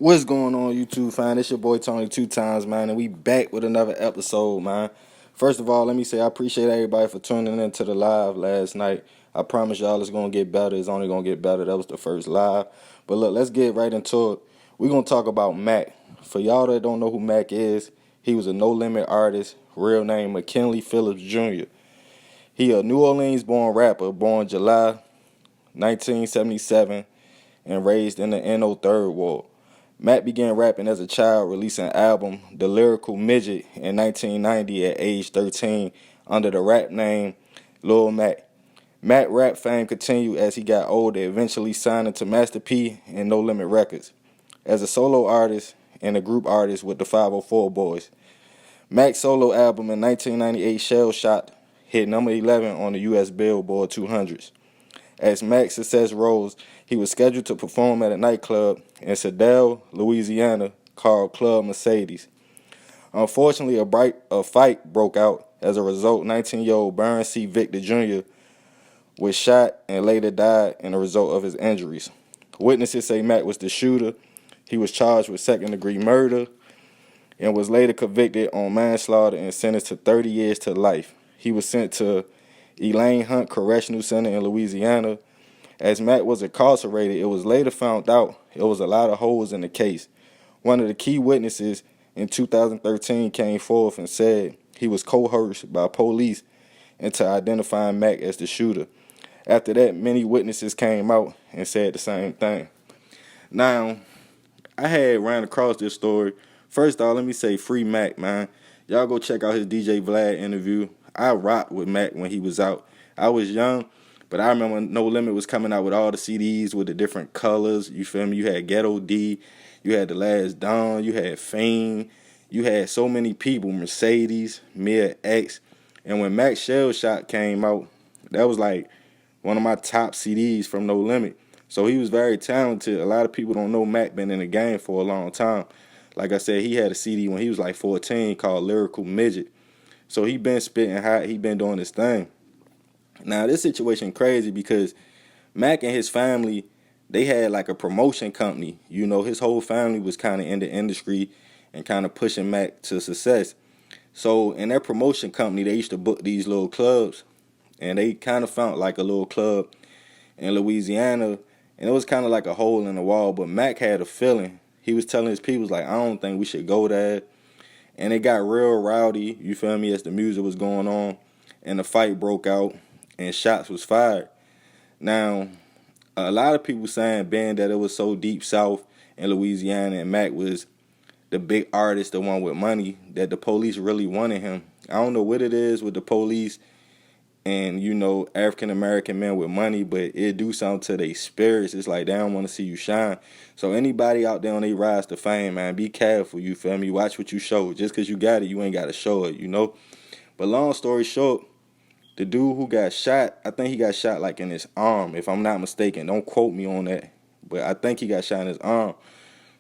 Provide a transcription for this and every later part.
What's going on, YouTube fam? It's your boy Tony 2 times, man, and we back with another episode, man. First of all, let me say I appreciate everybody for tuning in to the live last night. I promise y'all it's gonna get better. It's only gonna get better. That was the first live. But look, let's get right into it. We're gonna talk about Mac. For y'all that don't know who Mac is, he was a No Limit artist, real name McKinley Phipps Jr. He a New Orleans born rapper, born July 1977 and raised in the NO Third Ward. Mac began rapping as a child, releasing an album, The Lyrical Midget, in 1990 at age 13 under the rap name Lil Mac. Mac rap fame continued as he got older, eventually signing to Master P and No Limit Records as a solo artist and a group artist with the 504 Boys. Mac's solo album in 1998, Shell Shot, hit number 11 on the U.S. Billboard 200s. As Mac's success rose, he was scheduled to perform at a nightclub in Sedell, Louisiana, called Club Mercedes. Unfortunately, a fight broke out. As a result, 19-year-old Byron C. Victor Jr. was shot and later died as a result of his injuries. Witnesses say Mac was the shooter. He was charged with second-degree murder and was later convicted on manslaughter and sentenced to 30 years to life. He was sent to Elaine Hunt Correctional Center in Louisiana. As Mac was incarcerated, it was later found out there was a lot of holes in the case. One of the key witnesses in 2013 came forth and said he was coerced by police into identifying Mac as the shooter. After that, many witnesses came out and said the same thing. Now, I had ran across this story. First off, let me say free Mac, man. Y'all go check out his DJ Vlad interview. I rocked with Mac when he was out. I was young, but I remember when No Limit was coming out with all the CDs with the different colors. You feel me? You had Ghetto D, you had The Last Dawn, you had Fame, you had so many people, Mercedes, Mia X. And when Mac Shell Shot came out, that was like one of my top CDs from No Limit. So he was very talented. A lot of people don't know Mac been in the game for a long time. Like I said, he had a CD when he was like 14 called Lyrical Midget. So he been spitting hot. He been doing his thing. Now, this situation crazy because Mac and his family, they had like a promotion company. You know, his whole family was kind of in the industry and kind of pushing Mac to success. So in their promotion company, they used to book these little clubs. And they kind of found like a little club in Louisiana. And it was kind of like a hole in the wall. But Mac had a feeling. He was telling his people, like, I don't think we should go there. And it got real rowdy, you feel me, as the music was going on. And the fight broke out and shots was fired. Now, a lot of people saying, being that it was so deep south in Louisiana and Mac was the big artist, the one with money, that the police really wanted him. I don't know what it is with the police and, you know, African-American men with money, but it do something to their spirits. It's like they don't want to see you shine. So anybody out there on their rise to fame, man, be careful, you feel me? Watch what you show. Just because you got it, you ain't got to show it, you know? But long story short, the dude who got shot, I think he got shot like in his arm, if I'm not mistaken. Don't quote me on that. But I think he got shot in his arm.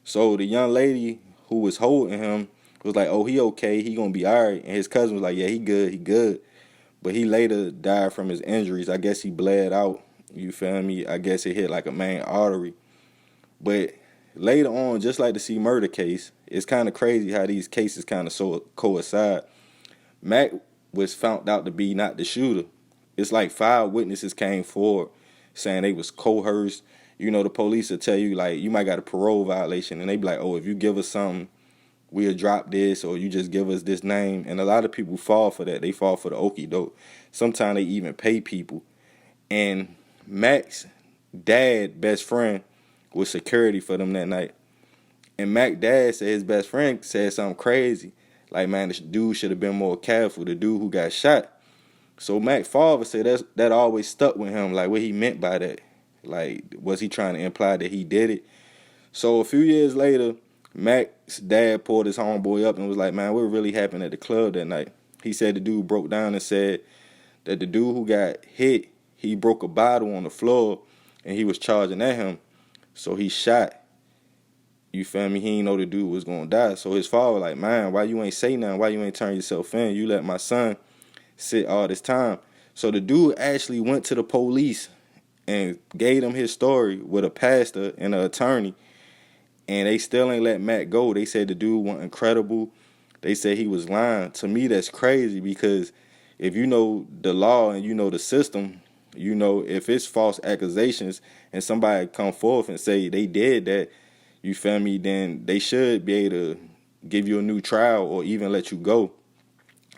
So the young lady who was holding him was like, oh, he okay, he gonna be all right. And his cousin was like, yeah, he good. But he later died from his injuries. I guess he bled out. You feel me? I guess it hit like a main artery. But later on, just like the C murder case, it's kind of crazy how these cases kind of so coincide. Mac was found out to be not the shooter. It's like 5 witnesses came forward saying they was coerced. You know, the police will tell you, like, you might got a parole violation. And they be like, oh, if you give us something, we'll drop this, or you just give us this name. And a lot of people fall for that. They fall for the okie doke. Sometimes they even pay people. And Mac's dad, best friend, was security for them that night. And Mac's dad said his best friend said something crazy. Like, man, this dude should have been more careful, the dude who got shot. So Mac's father said that always stuck with him, like what he meant by that. Like, was he trying to imply that he did it? So a few years later, Mac's dad pulled his homeboy up and was like, man, what really happened at the club that night? He said the dude broke down and said that the dude who got hit, he broke a bottle on the floor and he was charging at him. So he shot. You feel me? He didn't know the dude was going to die. So his father was like, man, why you ain't say nothing? Why you ain't turn yourself in? You let my son sit all this time. So the dude actually went to the police and gave them his story with a pastor and an attorney. and they still ain't let Mac go. They said the dude wasn't incredible. They said he was lying. To me, that's crazy because if you know the law and you know the system, you know if it's false accusations and somebody come forth and say they did that, you feel me, then they should be able to give you a new trial or even let you go.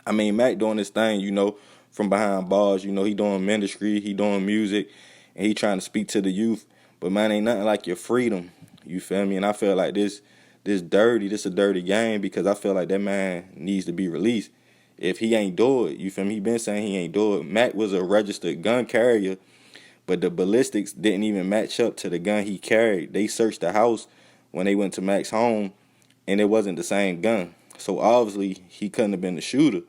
I mean, Mac doing this thing, you know, from behind bars, you know, he doing ministry, he doing music, and he trying to speak to the youth. But man, ain't nothing like your freedom. You feel me? And I feel like this a dirty game because I feel like that man needs to be released. If he ain't do it, you feel me? He been saying he ain't do it. Mac was a registered gun carrier, but the ballistics didn't even match up to the gun he carried. They searched the house when they went to Mac's home, and it wasn't the same gun. So obviously he couldn't have been the shooter.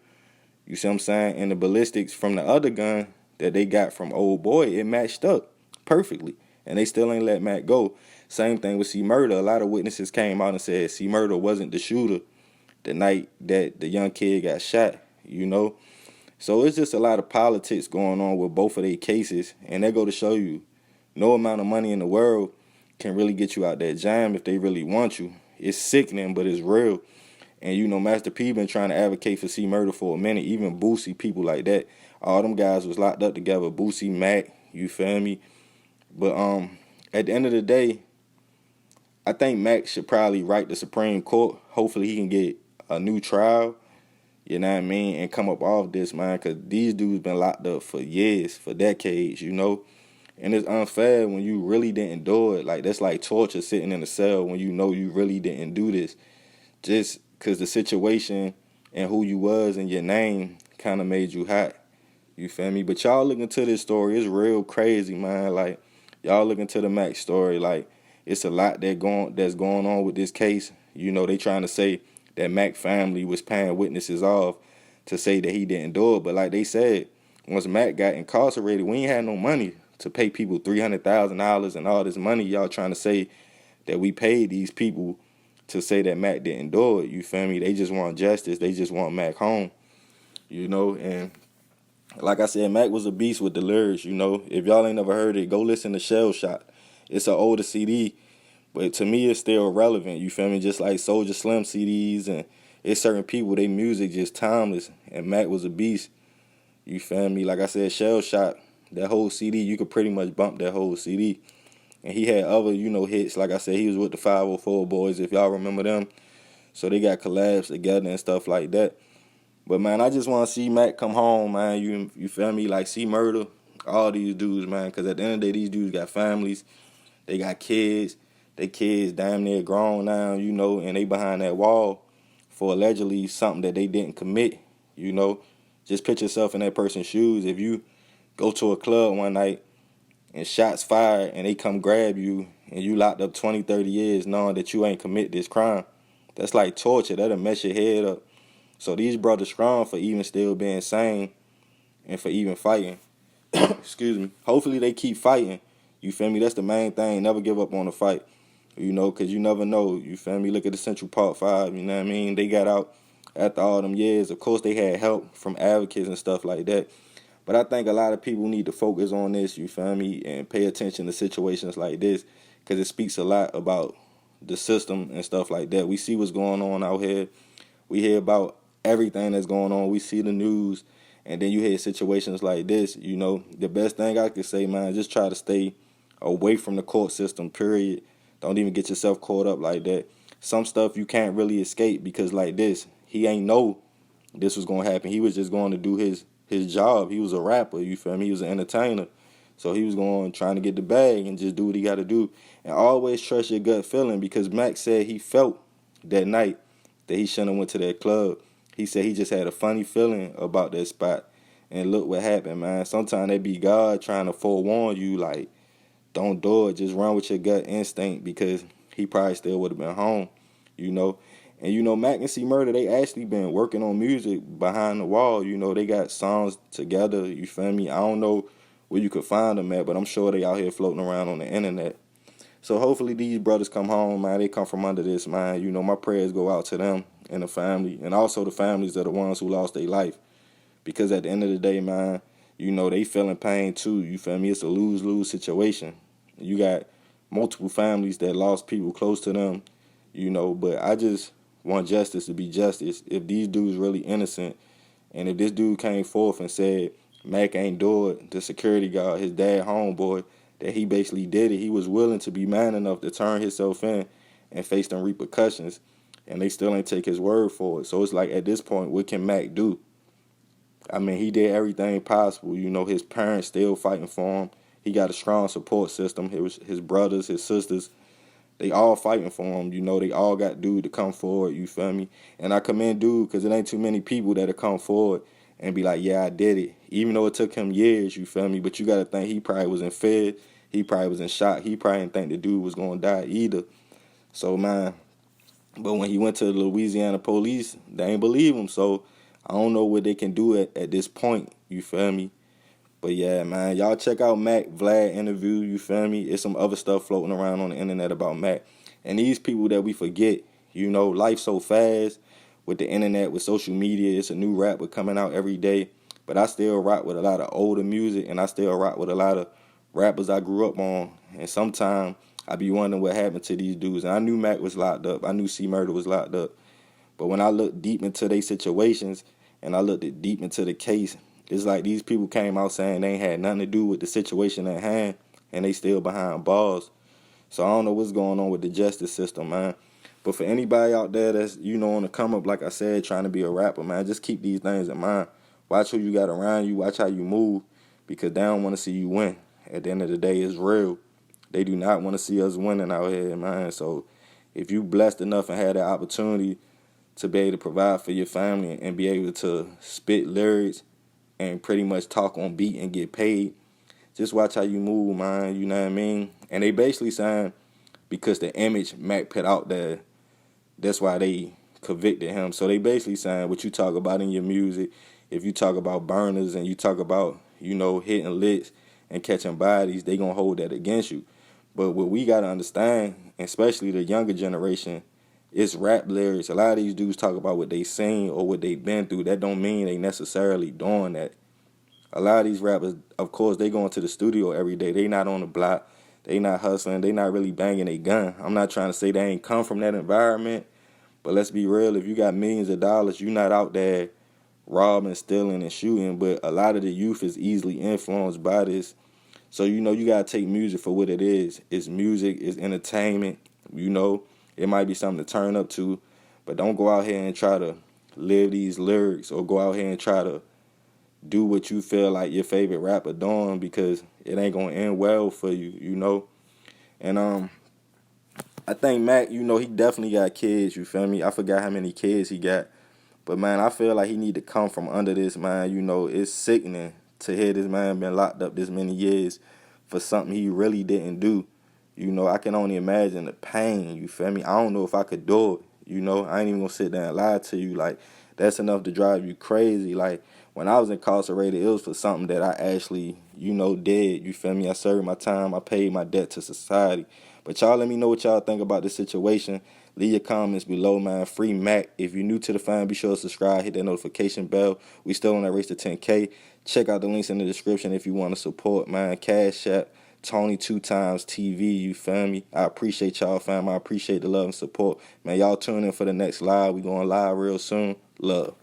You see what I'm saying? And the ballistics from the other gun that they got from old boy, it matched up perfectly. And they still ain't let Mac go. Same thing with C Murder. A lot of witnesses came out and said C Murder wasn't the shooter the night that the young kid got shot, you know? So it's just a lot of politics going on with both of their cases. And they go to show you no amount of money in the world can really get you out that jam if they really want you. It's sickening, but it's real. And, you know, Master P been trying to advocate for C Murder for a minute. Even Boosie, people like that. All them guys was locked up together. Boosie, Mac, you feel me? But at the end of the day, I think Mac should probably write the Supreme Court. Hopefully he can get a new trial, you know what I mean, and come up off this, man, because these dudes been locked up for years, for decades, you know. And it's unfair when you really didn't do it. Like, that's like torture sitting in a cell when you know you really didn't do this. Just because the situation and who you was and your name kind of made you hot. You feel me? But y'all look into this story. It's real crazy, man. Like, y'all look into the Mac story. Like, it's a lot that's going on with this case. You know, they trying to say that Mac family was paying witnesses off to say that he didn't do it. But like they said, once Mac got incarcerated, we ain't had no money to pay people $300,000 and all this money y'all trying to say that we paid these people to say that Mac didn't do it. You feel me? They just want justice. They just want Mac home. You know, and like I said, Mac was a beast with the lyrics, you know. If y'all ain't never heard it, go listen to Shell Shot. It's an older CD, but to me, it's still relevant, you feel me? Just like Soulja Slim CDs, and it's certain people, they music just timeless, and Mac was a beast, you feel me? Like I said, Shell Shot, that whole CD, you could pretty much bump that whole CD. And he had other, you know, hits. Like I said, he was with the 504 Boys, if y'all remember them. So they got collabs together and stuff like that. But, man, I just want to see Mac come home, man. You feel me? Like, C Murder, all these dudes, man. Because at the end of the day, these dudes got families. They got kids. They kids damn near grown now, you know, and they behind that wall for allegedly something that they didn't commit, you know. Just put yourself in that person's shoes. If you go to a club one night and shots fired and they come grab you and you locked up 20, 30 years knowing that you ain't commit this crime, that's like torture. That'll mess your head up. So these brothers strong for even still being sane and for even fighting. Excuse me. Hopefully they keep fighting. You feel me? That's the main thing. Never give up on the fight. You know, because you never know. You feel me? Look at the Central Park 5. You know what I mean? They got out after all them years. Of course, they had help from advocates and stuff like that. But I think a lot of people need to focus on this, you feel me, and pay attention to situations like this because it speaks a lot about the system and stuff like that. We see what's going on out here. We hear about everything that's going on. We see the news, and then you hear situations like this. You know, the best thing I could say, man, just try to stay away from the court system, period. Don't even get yourself caught up like that. Some stuff you can't really escape because like this, he ain't know this was going to happen. He was just going to do his job. He was a rapper, you feel me? He was an entertainer. So he was going trying to get the bag and just do what he got to do. And always trust your gut feeling because Mac said he felt that night that he shouldn't have went to that club. He said he just had a funny feeling about that spot. And look what happened, man. Sometimes they be God trying to forewarn you, like, don't do it. Just run with your gut instinct because he probably still would have been home, you know. And, you know, Mac and C Murder, they actually been working on music behind the wall. You know, they got songs together, you feel me? I don't know where you could find them at, but I'm sure they out here floating around on the internet. So hopefully these brothers come home, man. They come from under this, man. You know, my prayers go out to them and the family, and also the families of the ones who lost their life. Because at the end of the day, man, you know, they feeling pain too. You feel me? It's a lose-lose situation. You got multiple families that lost people close to them, you know. But I just want justice to be justice. If these dudes really innocent, and if this dude came forth and said Mac ain't do it, the security guard, his dad homeboy, that he basically did it, he was willing to be man enough to turn himself in and face them repercussions, and they still ain't take his word for it. So it's like, at this point, what can Mac do? I mean, he did everything possible. You know, his parents still fighting for him. He got a strong support system. It was his brothers, his sisters, they all fighting for him. You know, they all got dude to come forward, you feel me? And I commend dude, because it ain't too many people that'll come forward and be like, yeah, I did it. Even though it took him years, you feel me? But you got to think, he probably was in Fed. He probably was in shock. He probably didn't think the dude was going to die either. So, man, but when he went to the Louisiana police, they ain't believe him. So I don't know what they can do at this point, you feel me? But yeah, man, y'all check out Mac Vlad interview, you feel me? It's some other stuff floating around on the internet about Mac. And these people that we forget, you know, life so fast with the internet, with social media. It's a new rapper coming out every day. But I still rock with a lot of older music, and I still rock with a lot of rappers I grew up on. And sometimes I be wondering what happened to these dudes. And I knew Mac was locked up. I knew C Murder was locked up. But when I looked deep into their situations and I looked deep into the case, it's like these people came out saying they ain't had nothing to do with the situation at hand, and they still behind bars. So I don't know what's going on with the justice system, man. But for anybody out there that's, you know, on the come up, like I said, trying to be a rapper, man, just keep these things in mind. Watch who you got around you. Watch how you move, because they don't want to see you win. At the end of the day, it's real. They do not want to see us winning out here, man. So if you blessed enough and had the opportunity to be able to provide for your family and be able to spit lyrics and pretty much talk on beat and get paid, just watch how you move, man. You know what I mean? And they basically saying, because the image Mac put out there, that's why they convicted him. So they basically saying, what you talk about in your music, if you talk about burners and you talk about, you know, hitting licks and catching bodies, they gonna hold that against you. But what we gotta understand, especially the younger generation, it's rap lyrics. A lot of these dudes talk about what they seen or what they been through. That don't mean they necessarily doing that. A lot of these rappers, of course, they going to the studio every day. They not on the block. They not hustling. They not really banging a gun. I'm not trying to say they ain't come from that environment, but let's be real. If you got millions of dollars, you not out there robbing, stealing, and shooting. But a lot of the youth is easily influenced by this. So, you know, you got to take music for what it is. It's music. It's entertainment. You know, it might be something to turn up to, but don't go out here and try to live these lyrics or go out here and try to do what you feel like your favorite rapper doing, because it ain't going to end well for you, you know. And I think Mac, you know, he definitely got kids, you feel me? I forgot how many kids he got. But, man, I feel like he need to come from under this, man. You know, it's sickening to hear this man been locked up this many years for something he really didn't do. You know, I can only imagine the pain, you feel me? I don't know if I could do it, you know? I ain't even going to sit there and lie to you. Like, that's enough to drive you crazy. Like, when I was incarcerated, it was for something that I actually, you know, did. You feel me? I served my time. I paid my debt to society. But y'all let me know what y'all think about this situation. Leave your comments below, man. Free Mac. If you're new to the fam, be sure to subscribe. Hit that notification bell. We still on that race to 10K. Check out the links in the description if you want to support, man. Cash App, Tony2timesTV. You feel me? I appreciate y'all, fam. I appreciate the love and support. Man, y'all tune in for the next live. We going live real soon. Love.